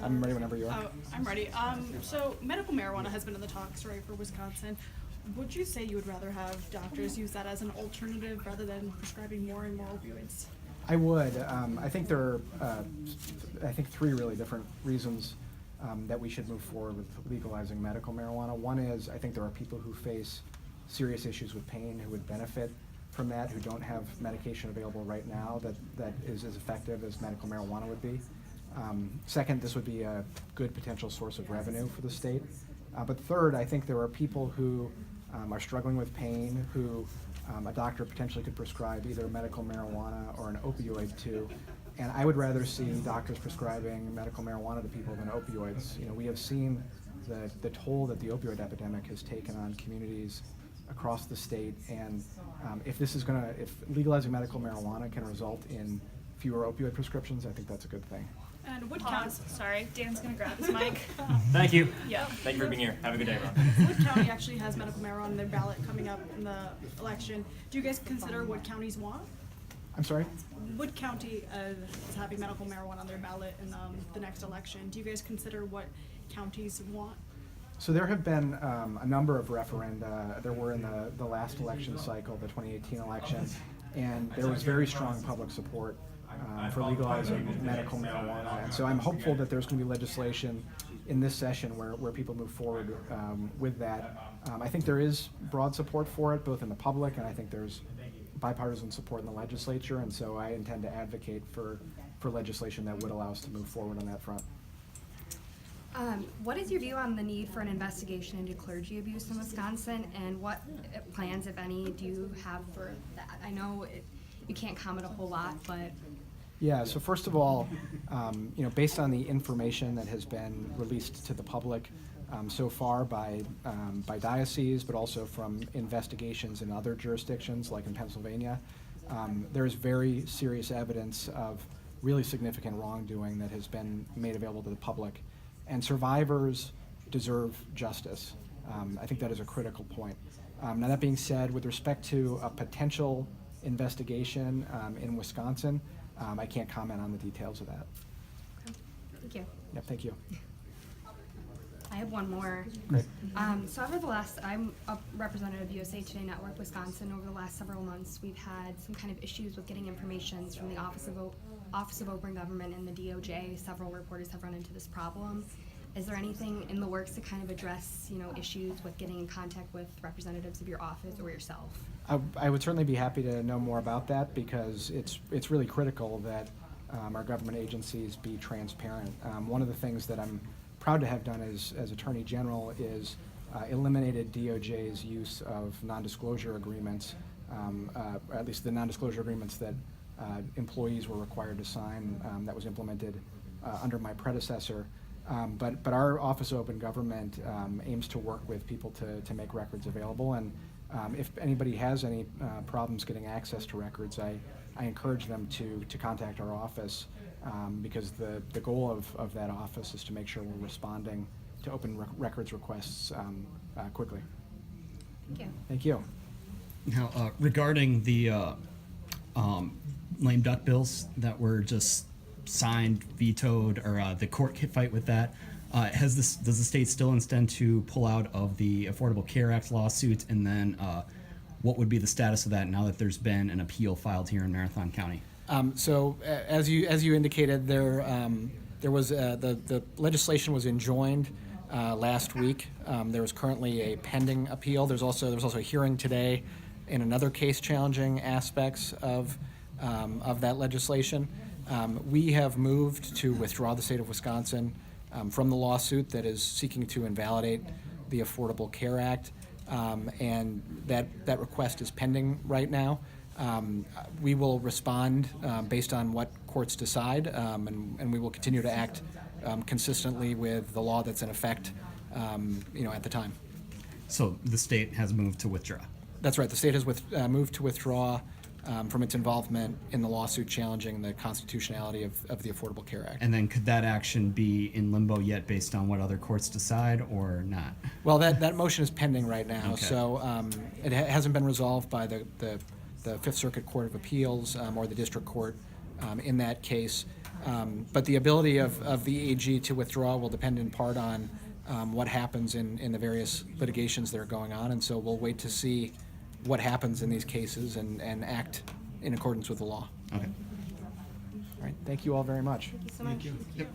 I'm ready whenever you are. Oh, I'm ready. So medical marijuana has been in the talks, right, for Wisconsin. Would you say you would rather have doctors use that as an alternative rather than prescribing more and more opioids? I would. I think there are, three really different reasons that we should move forward with legalizing medical marijuana. One is, I think there are people who face serious issues with pain who would benefit from that, who don't have medication available right now that is as effective as medical marijuana would be. Second, this would be a good potential source of revenue for the state. But third, I think there are people who are struggling with pain, who a doctor potentially could prescribe either medical marijuana or an opioid to. And I would rather see doctors prescribing medical marijuana to people than opioids. You know, we have seen the toll that the opioid epidemic has taken on communities across the state. And if legalizing medical marijuana can result in fewer opioid prescriptions, I think that's a good thing. And Wood Pause. County, Sorry, Dan's gonna grab his mic. Thank you. yeah, Thank you for being here. Have a good day, Ron. Wood County actually has medical marijuana on their ballot coming up in the election. Do you guys consider what counties want? I'm sorry? Wood County is having medical marijuana on their ballot in the next election. Do you guys consider what counties want? So there have been a number of referenda. There were in the last election cycle, the 2018 election, and there was very strong public support for legalizing medical marijuana. And so I'm hopeful that there's going to be legislation in this session where people move forward with that. I think there is broad support for it, both in the public, and I think there's bipartisan support in the legislature, and so I intend to advocate for legislation that would allow us to move forward on that front. What is your view on the need for an investigation into clergy abuse in Wisconsin, and what plans, if any, do you have for that? I know you can't comment a whole lot, but... Yeah, so first of all, based on the information that has been released to the public so far by diocese, but also from investigations in other jurisdictions, like in Pennsylvania, there is very serious evidence of really significant wrongdoing that has been made available to the public. And survivors deserve justice. I think that is a critical point. Now, that being said, with respect to a potential investigation in Wisconsin, I can't comment on the details of that. Okay. Thank you. Yep, thank you. I have one more. Great. So I'm a representative of USA Today Network Wisconsin. Over the last several months, we've had some kind of issues with getting information from the Office of Open Government and the DOJ. Several reporters have run into this problem. Is there anything in the works to kind of address, issues with getting in contact with representatives of your office or yourself? I would certainly be happy to know more about that, because it's really critical that our government agencies be transparent. One of the things that I'm proud to have done as Attorney General is eliminated DOJ's use of non-disclosure agreements, at least the non-disclosure agreements that employees were required to sign. That was implemented under my predecessor. But our Office of Open Government aims to work with people to make records available. And if anybody has any problems getting access to records, I encourage them to contact our office, because the goal of that office is to make sure we're responding to open records requests quickly. Thank you. Thank you. Now, regarding the lame duck bills that were just signed, vetoed, or the court fight with that, does the state still intend to pull out of the Affordable Care Act lawsuit? And then what would be the status of that now that there's been an appeal filed here in Marathon County? So as you indicated, there was the legislation was enjoined last week. There is currently a pending appeal. There's also a hearing today in another case challenging aspects of that legislation. We have moved to withdraw the state of Wisconsin from the lawsuit that is seeking to invalidate the Affordable Care Act, and that request is pending right now. We will respond based on what courts decide, and we will continue to act consistently with the law that's in effect, at the time. So the state has moved to withdraw. That's right. The state has moved to withdraw from its involvement in the lawsuit challenging the constitutionality of the Affordable Care Act. And then could that action be in limbo yet based on what other courts decide, or not? Well, that motion is pending right now, Okay. so it hasn't been resolved by the Fifth Circuit Court of Appeals or the District Court in that case. But the ability of the AG to withdraw will depend in part on what happens in the various litigations that are going on, and so we'll wait to see what happens in these cases and act in accordance with the law. Okay. All right, thank you all very much. Thank you so much. Yep.